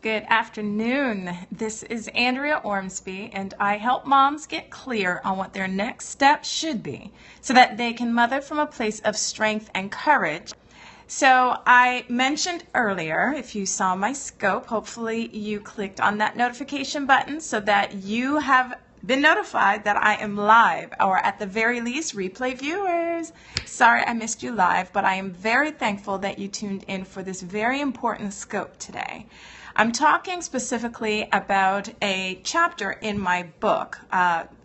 Good afternoon. This is Andrea Ormsby, and I help moms get clear on what their next step should be so that they can mother from a place of strength and courage. So I mentioned earlier, if you saw my scope, hopefully you clicked on that notification button so that you have been notified that I am live, or at the very least, replay viewers. Sorry I missed you live, but I am very thankful that you tuned in for this very important scope today. I'm talking specifically about a chapter in my book.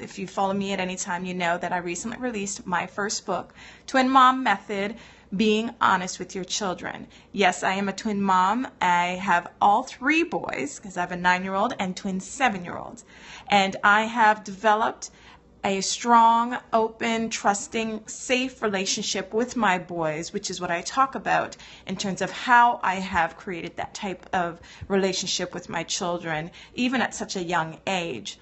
If you follow me at any time, you know that I recently released my first book, Twin Mom Method, Being Honest with Your Children. Yes, I am a twin mom. I have all three boys because I have a 9-year-old and twin 7-year-olds. And I have developed a strong, open, trusting, safe relationship with my boys, which is what I talk about in terms of how I have created that type of relationship with my children, even at such a young age.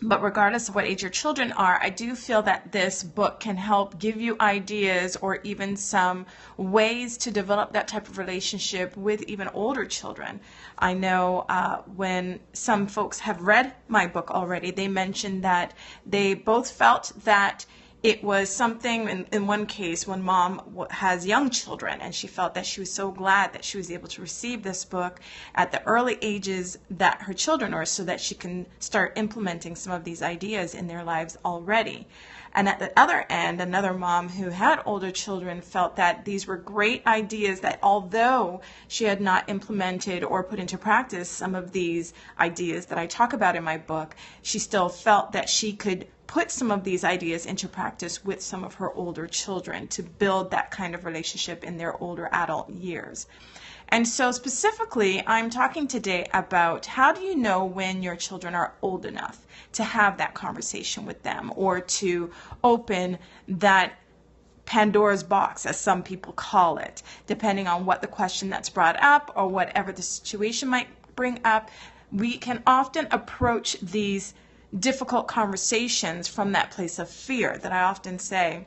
But regardless of what age your children are, I do feel that this book can help give you ideas or even some ways to develop that type of relationship with even older children. I know when some folks have read my book already, they mentioned that they both felt that it was something, in one case, when mom has young children, and she felt that she was so glad that she was able to receive this book at the early ages that her children are, so that she can start implementing some of these ideas in their lives already. And at the other end, another mom who had older children felt that these were great ideas that although she had not implemented or put into practice some of these ideas that I talk about in my book, she still felt that she could put some of these ideas into practice with some of her older children to build that kind of relationship in their older adult years. And so specifically, I'm talking today about how do you know when your children are old enough to have that conversation with them, or to open that Pandora's box, as some people call it, depending on what the question that's brought up or whatever the situation might bring up. We can often approach these difficult conversations from that place of fear that I often say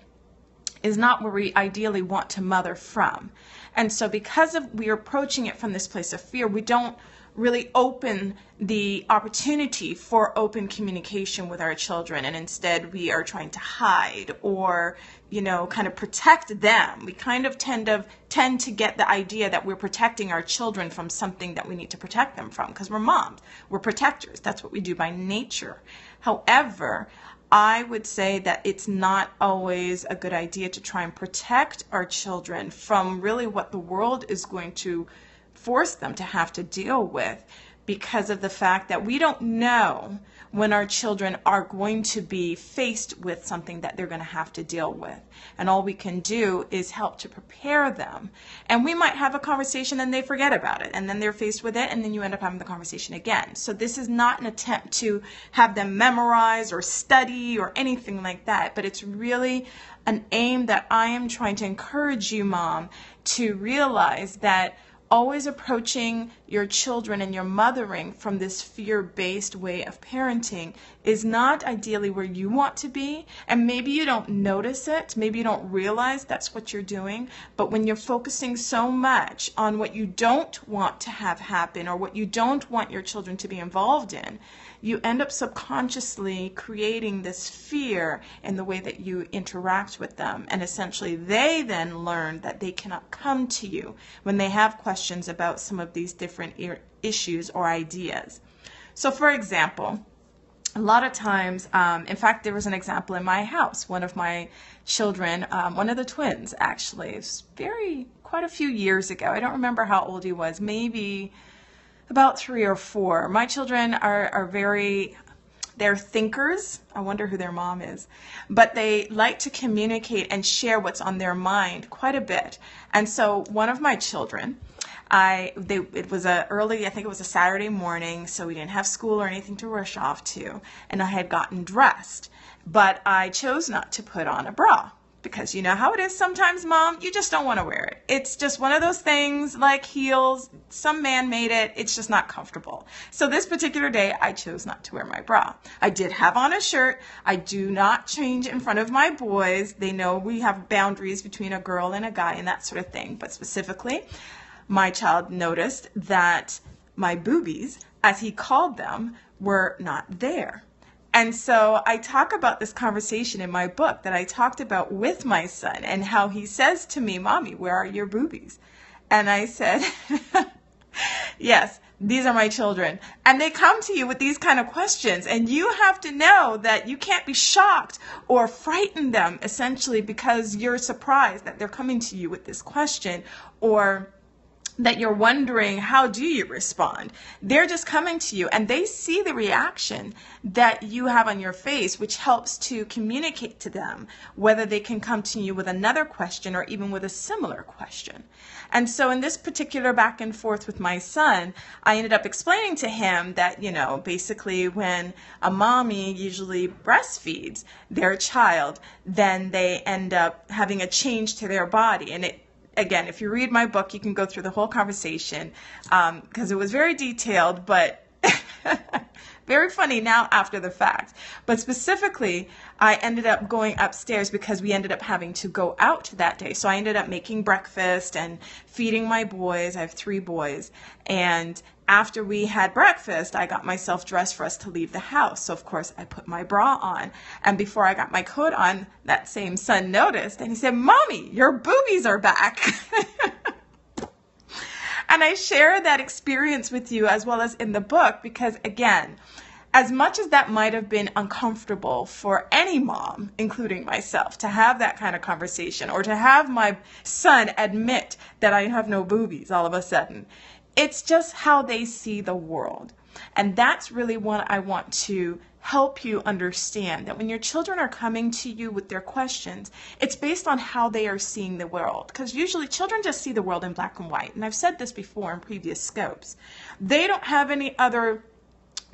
is not where we ideally want to mother from. And so because we're approaching it from this place of fear, we don't really open the opportunity for open communication with our children, and instead we are trying to hide or kind of protect them. We kind of tend to get the idea that we're protecting our children from something that we need to protect them from, because we're moms, we're protectors. That's what we do by nature. However, I would say that it's not always a good idea to try and protect our children from really what the world is going to force them to have to deal with, because of the fact that we don't know when our children are going to be faced with something that they're going to have to deal with. And all we can do is help to prepare them. And we might have a conversation and they forget about it, and then they're faced with it, and then you end up having the conversation again. So this is not an attempt to have them memorize or study or anything like that, but it's really an aim that I am trying to encourage you, Mom, to realize that always approaching your children and your mothering from this fear-based way of parenting is not ideally where you want to be. And maybe you don't notice it, maybe you don't realize that's what you're doing, but when you're focusing so much on what you don't want to have happen or what you don't want your children to be involved in, you end up subconsciously creating this fear in the way that you interact with them. And essentially they then learn that they cannot come to you when they have questions about some of these different issues or ideas. So for example, a lot of times, in fact, there was an example in my house. One of my children, one of the twins actually, it was quite a few years ago. I don't remember how old he was, maybe about 3 or 4. My children are they're thinkers. I wonder who their mom is. But they like to communicate and share what's on their mind quite a bit. And so one of my children, it was I think it was a Saturday morning, so we didn't have school or anything to rush off to, and I had gotten dressed, but I chose not to put on a bra. Because you know how it is sometimes, Mom, you just don't want to wear it. It's just one of those things like heels. Some man made it. It's just not comfortable. So this particular day, I chose not to wear my bra. I did have on a shirt. I do not change in front of my boys. They know we have boundaries between a girl and a guy and that sort of thing. But specifically, my child noticed that my boobies, as he called them, were not there. And so I talk about this conversation in my book that I talked about with my son, and how he says to me, "Mommy, where are your boobies?" And I said, "Yes, these are my children." And they come to you with these kind of questions, and you have to know that you can't be shocked or frighten them, essentially, because you're surprised that they're coming to you with this question, or that you're wondering, how do you respond? They're just coming to you, and they see the reaction that you have on your face, which helps to communicate to them whether they can come to you with another question or even with a similar question. And so in this particular back and forth with my son, I ended up explaining to him that, basically when a mommy usually breastfeeds their child, then they end up having a change to their body. And again, if you read my book, you can go through the whole conversation, because it was very detailed, but very funny now after the fact. But specifically, I ended up going upstairs because we ended up having to go out that day. So I ended up making breakfast and feeding my boys. I have 3 boys. And after we had breakfast, I got myself dressed for us to leave the house. So of course I put my bra on. And before I got my coat on, that same son noticed, and he said, "Mommy, your boobies are back." And I share that experience with you as well as in the book, because again, as much as that might have been uncomfortable for any mom, including myself, to have that kind of conversation, or to have my son admit that I have no boobies all of a sudden, it's just how they see the world. And that's really what I want to help you understand, that when your children are coming to you with their questions, it's based on how they are seeing the world. Because usually children just see the world in black and white. And I've said this before in previous scopes. They don't have any other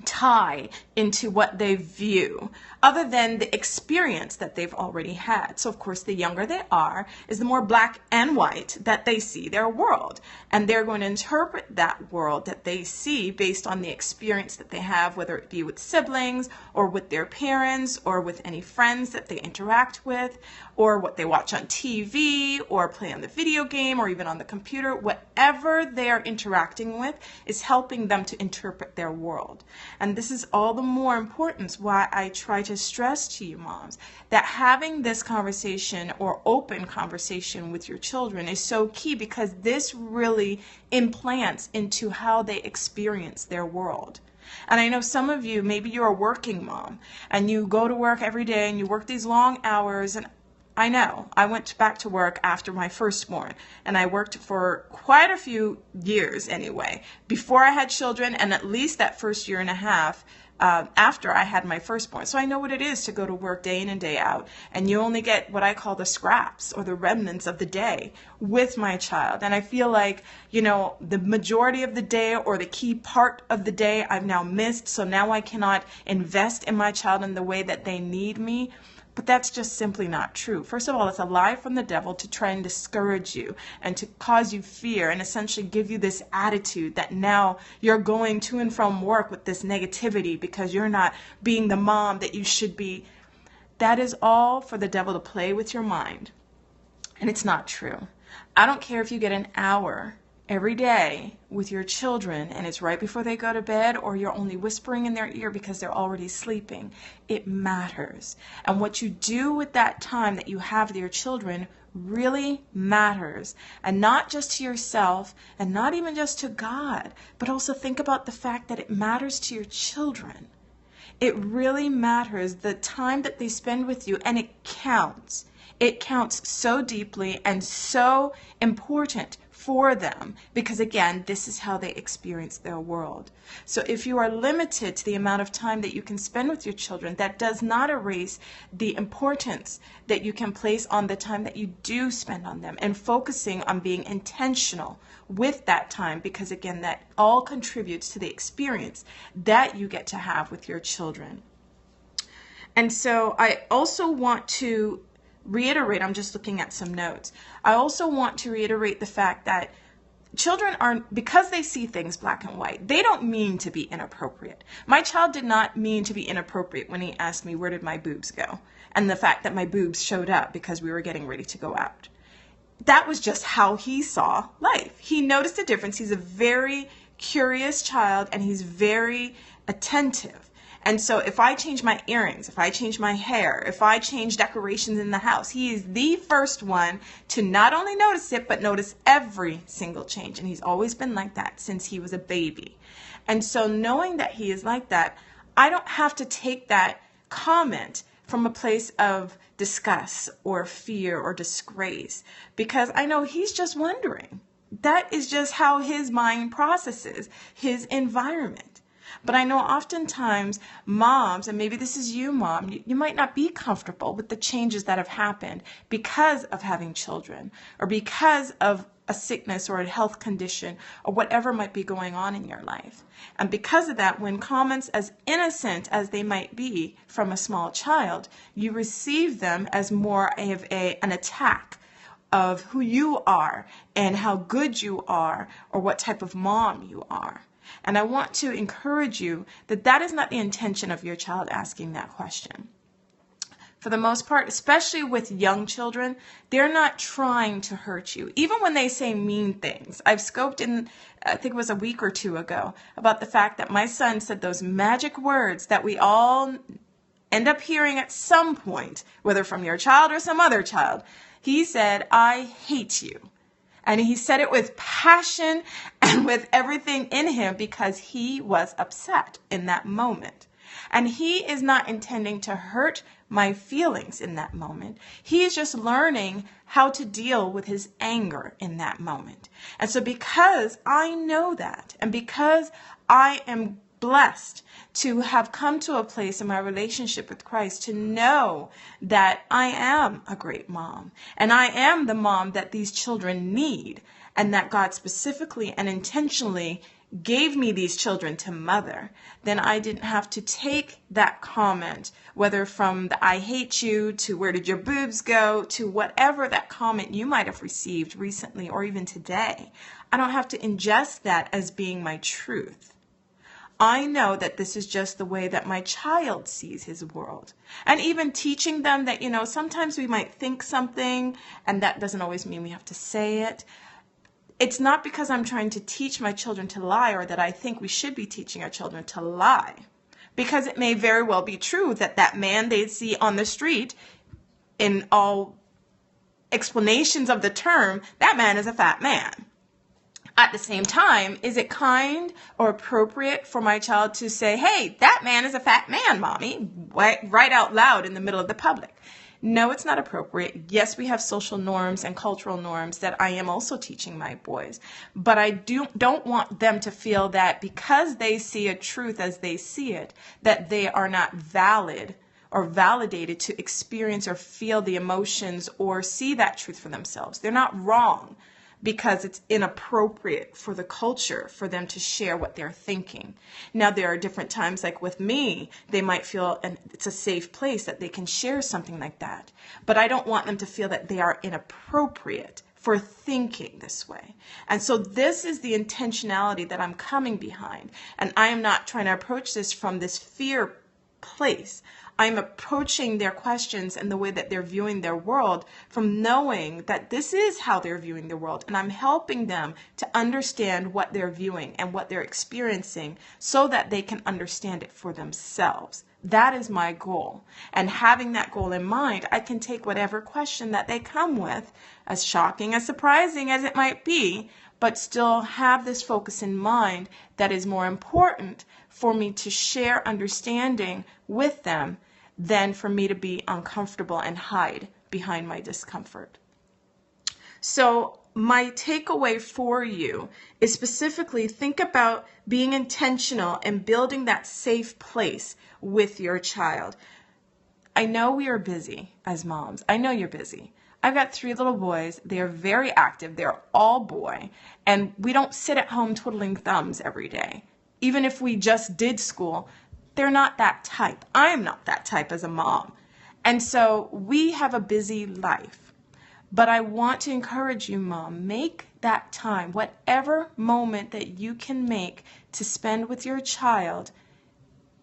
tie into what they view other than the experience that they've already had. So of course, the younger they are, is the more black and white that they see their world, and they're going to interpret that world that they see based on the experience that they have, whether it be with siblings or with their parents or with any friends that they interact with, or what they watch on TV or play on the video game or even on the computer. Whatever they're interacting with is helping them to interpret their world. And this is all the more important why I try to stress to you moms that having this conversation or open conversation with your children is so key, because this really implants into how they experience their world. And I know some of you, maybe you're a working mom and you go to work every day and you work these long hours, and I know I went back to work after my firstborn, and I worked for quite a few years anyway, before I had children, and at least that first year and a half after I had my firstborn. So I know what it is to go to work day in and day out, and you only get what I call the scraps or the remnants of the day with my child. And I feel like, the majority of the day or the key part of the day I've now missed, so now I cannot invest in my child in the way that they need me. But that's just simply not true. First of all, it's a lie from the devil to try and discourage you and to cause you fear and essentially give you this attitude that now you're going to and from work with this negativity because you're not being the mom that you should be. That is all for the devil to play with your mind. And it's not true. I don't care if you get an hour every day with your children and it's right before they go to bed, or you're only whispering in their ear because they're already sleeping. It matters. And what you do with that time that you have with your children really matters. And not just to yourself and not even just to God, but also think about the fact that it matters to your children. It really matters, the time that they spend with you, and it counts. It counts so deeply and so important for them, because again, this is how they experience their world. So if you are limited to the amount of time that you can spend with your children, that does not erase the importance that you can place on the time that you do spend on them, and focusing on being intentional with that time, because again, that all contributes to the experience that you get to have with your children. And so I also want to reiterate, I'm just looking at some notes. I also want to reiterate the fact that children aren't, because they see things black and white, they don't mean to be inappropriate. My child did not mean to be inappropriate when he asked me, where did my boobs go? And the fact that my boobs showed up because we were getting ready to go out. That was just how he saw life. He noticed a difference. He's a very curious child, and he's very attentive. And so if I change my earrings, if I change my hair, if I change decorations in the house, he is the first one to not only notice it, but notice every single change. And he's always been like that since he was a baby. And so knowing that he is like that, I don't have to take that comment from a place of disgust or fear or disgrace, because I know he's just wondering. That is just how his mind processes his environment. But I know oftentimes moms, and maybe this is you, mom, you might not be comfortable with the changes that have happened because of having children, or because of a sickness or a health condition, or whatever might be going on in your life. And because of that, when comments as innocent as they might be from a small child, you receive them as more of an attack of who you are and how good you are, or what type of mom you are. And I want to encourage you that that is not the intention of your child asking that question. For the most part, especially with young children, they're not trying to hurt you. Even when they say mean things. I've scoped in, I think it was a week or two ago, about the fact that my son said those magic words that we all end up hearing at some point, whether from your child or some other child. He said, "I hate you." And he said it with passion and with everything in him because he was upset in that moment. And he is not intending to hurt my feelings in that moment. He is just learning how to deal with his anger in that moment. And so because I know that, and because I am blessed to have come to a place in my relationship with Christ to know that I am a great mom, and I am the mom that these children need, and that God specifically and intentionally gave me these children to mother, then I didn't have to take that comment, whether from the "I hate you" to "where did your boobs go" to whatever that comment you might have received recently or even today. I don't have to ingest that as being my truth. I know that this is just the way that my child sees his world. And even teaching them that, sometimes we might think something, and that doesn't always mean we have to say it. It's not because I'm trying to teach my children to lie, or that I think we should be teaching our children to lie. Because it may very well be true that that man they see on the street, in all explanations of the term, that man is a fat man. At the same time, is it kind or appropriate for my child to say, "Hey, that man is a fat man, mommy," right out loud in the middle of the public? No, it's not appropriate. Yes, we have social norms and cultural norms that I am also teaching my boys. But I don't want them to feel that because they see a truth as they see it, that they are not valid or validated to experience or feel the emotions or see that truth for themselves. They're not wrong, because it's inappropriate for the culture for them to share what they're thinking. Now, there are different times, like with me, they might feel it's a safe place that they can share something like that. But I don't want them to feel that they are inappropriate for thinking this way. And so this is the intentionality that I'm coming behind. And I am not trying to approach this from this fear place. I'm approaching their questions and the way that they're viewing their world from knowing that this is how they're viewing the world. And I'm helping them to understand what they're viewing and what they're experiencing so that they can understand it for themselves. That is my goal. And having that goal in mind, I can take whatever question that they come with, as shocking, as surprising as it might be, but still have this focus in mind that is more important for me to share understanding with them than for me to be uncomfortable and hide behind my discomfort. So my takeaway for you is specifically think about being intentional and building that safe place with your child. I know we are busy as moms. I know you're busy. I've got 3 little boys. They are very active. They're all boy. And we don't sit at home twiddling thumbs every day. Even if we just did school, they're not that type. I'm not that type as a mom. And so we have a busy life. But I want to encourage you, mom, make that time, whatever moment that you can make to spend with your child,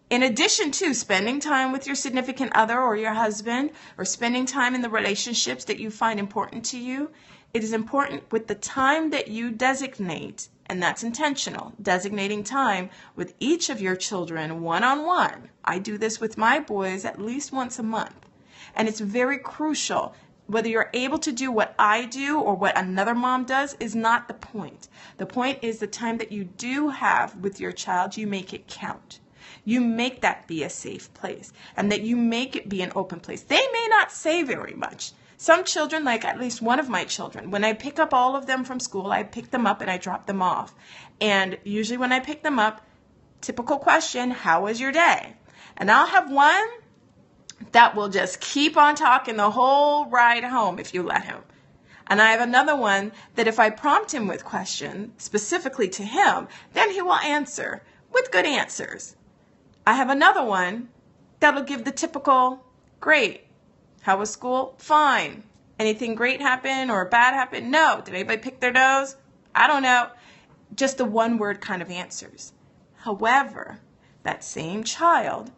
in addition to spending time with your significant other or your husband, or spending time in the relationships that you find important to you. It is important with the time that you designate And that's intentional, designating time with each of your children one-on-one. I do this with my boys at least once a month. And it's very crucial. Whether you're able to do what I do or what another mom does is not the point. The point is the time that you do have with your child, you make it count. You make that be a safe place, and that you make it be an open place. They may not say very much. Some children, like at least one of my children, when I pick up all of them from school, I pick them up and I drop them off. And usually when I pick them up, typical question, how was your day? And I'll have one that will just keep on talking the whole ride home if you let him. And I have another one that if I prompt him with questions specifically to him, then he will answer with good answers. I have another one that'll give the typical, great. How was school? Fine. Anything great happen or bad happen? No. Did anybody pick their nose? I don't know. Just the one word kind of answers. However, that same child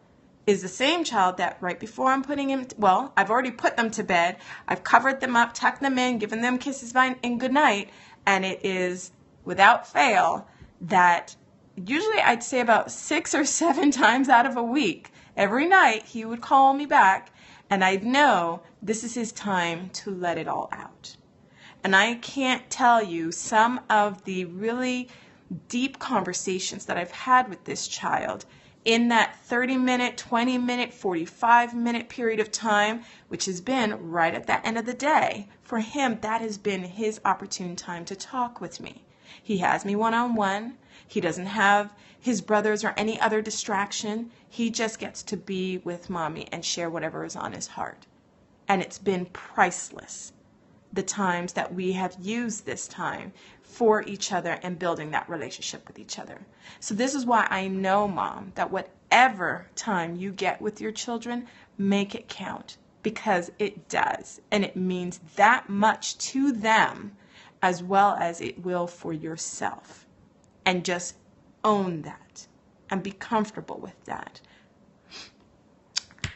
is the same child that right before I'm putting him, well, I've already put them to bed. I've covered them up, tucked them in, given them kisses and good night. And it is without fail that usually I'd say about 6 or 7 times out of a week, every night he would call me back. And I'd know this is his time to let it all out. And I can't tell you some of the really deep conversations that I've had with this child in that 30-minute, 20-minute, 45-minute period of time, which has been right at the end of the day. For him, that has been his opportune time to talk with me. He has me one-on-one. He doesn't have his brothers or any other distraction. He just gets to be with mommy and share whatever is on his heart. And it's been priceless, the times that we have used this time for each other and building that relationship with each other. So this is why I know, Mom, that whatever time you get with your children, make it count, because it does. And it means that much to them as well as it will for yourself. And just own that and be comfortable with that.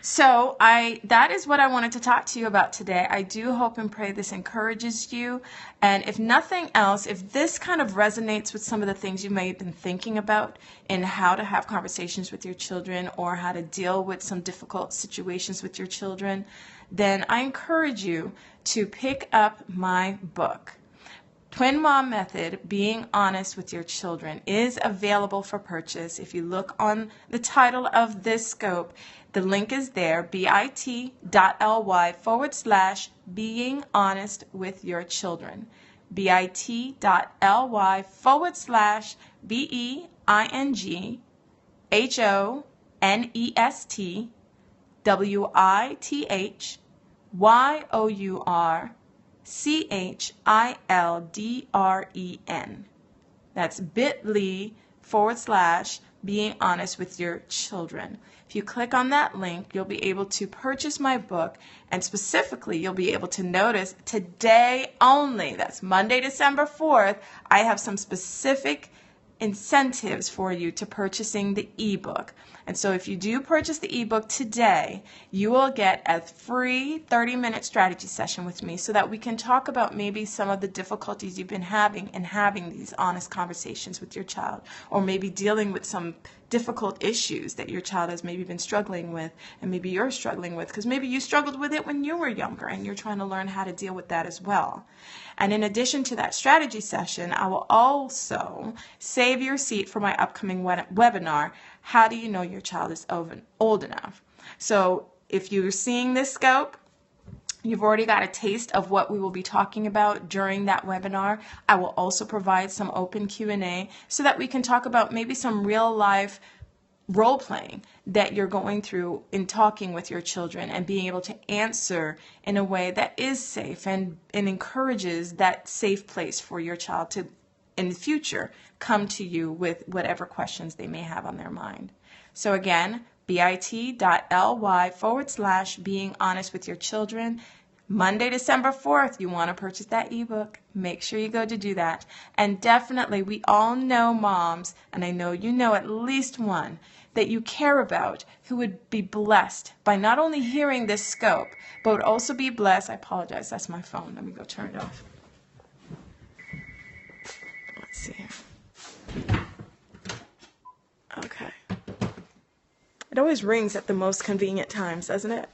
So that is what I wanted to talk to you about today. I do hope and pray this encourages you. And if nothing else, if this kind of resonates with some of the things you may have been thinking about in how to have conversations with your children or how to deal with some difficult situations with your children, then I encourage you to pick up my book. Twin Mom Method, Being Honest with Your Children, is available for purchase. If you look on the title of this scope, the link is there, bit.ly/being honest with your children. bit.ly/beinghonestwithchildren. That's bit.ly/being honest with your children. If you click on that link, you'll be able to purchase my book, and specifically, you'll be able to notice today only, that's Monday, December 4th, I have some specific incentives for you to purchasing the ebook. And so if you do purchase the ebook today, you will get a free 30-minute strategy session with me so that we can talk about maybe some of the difficulties you've been having in having these honest conversations with your child, or maybe dealing with some difficult issues that your child has maybe been struggling with, and maybe you're struggling with, because maybe you struggled with it when you were younger and you're trying to learn how to deal with that as well. And in addition to that strategy session, I will also save your seat for my upcoming webinar, How Do You Know Your Child is Old Enough? So if you're seeing this scope, you've already got a taste of what we will be talking about during that webinar. I will also provide some open Q&A so that we can talk about maybe some real life role playing that you're going through in talking with your children and being able to answer in a way that is safe and encourages that safe place for your child to, in the future, come to you with whatever questions they may have on their mind. So again, bit.ly/being honest with your children. Monday, December 4th, you want to purchase that ebook. Make sure you go to do that. And definitely, we all know moms, and I know you know at least one, that you care about who would be blessed by not only hearing this scope, but would also be blessed. I apologize, that's my phone. Let me go turn it off. Let's see here. Okay. It always rings at the most convenient times, doesn't it?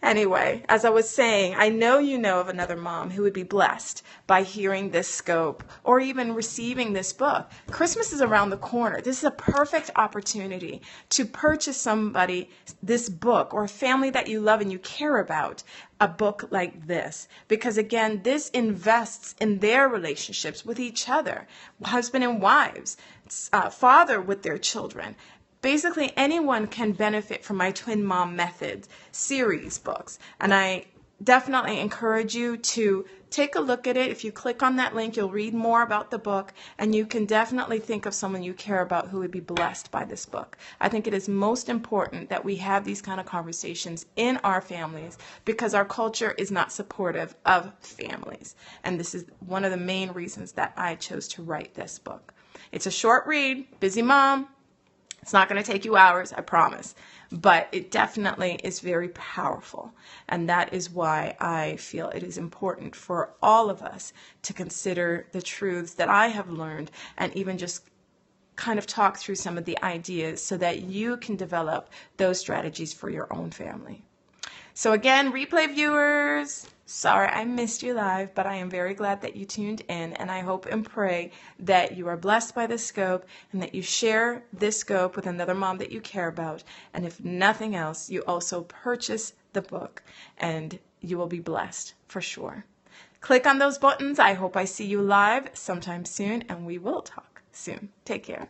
Anyway, as I was saying, I know you know of another mom who would be blessed by hearing this scope or even receiving this book. Christmas is around the corner. This is a perfect opportunity to purchase somebody this book, or a family that you love and you care about, a book like this. Because again, this invests in their relationships with each other, husband and wives, father with their children. Basically, anyone can benefit from my Twin Mom Method series books. And I definitely encourage you to take a look at it. If you click on that link, you'll read more about the book, and you can definitely think of someone you care about who would be blessed by this book. I think it is most important that we have these kind of conversations in our families, because our culture is not supportive of families. And this is one of the main reasons that I chose to write this book. It's a short read, busy mom. It's not going to take you hours, I promise, but it definitely is very powerful. And that is why I feel it is important for all of us to consider the truths that I have learned, and even just kind of talk through some of the ideas so that you can develop those strategies for your own family. So again, replay viewers, sorry I missed you live, but I am very glad that you tuned in, and I hope and pray that you are blessed by this scope and that you share this scope with another mom that you care about. And if nothing else, you also purchase the book and you will be blessed for sure. Click on those buttons. I hope I see you live sometime soon, and we will talk soon. Take care.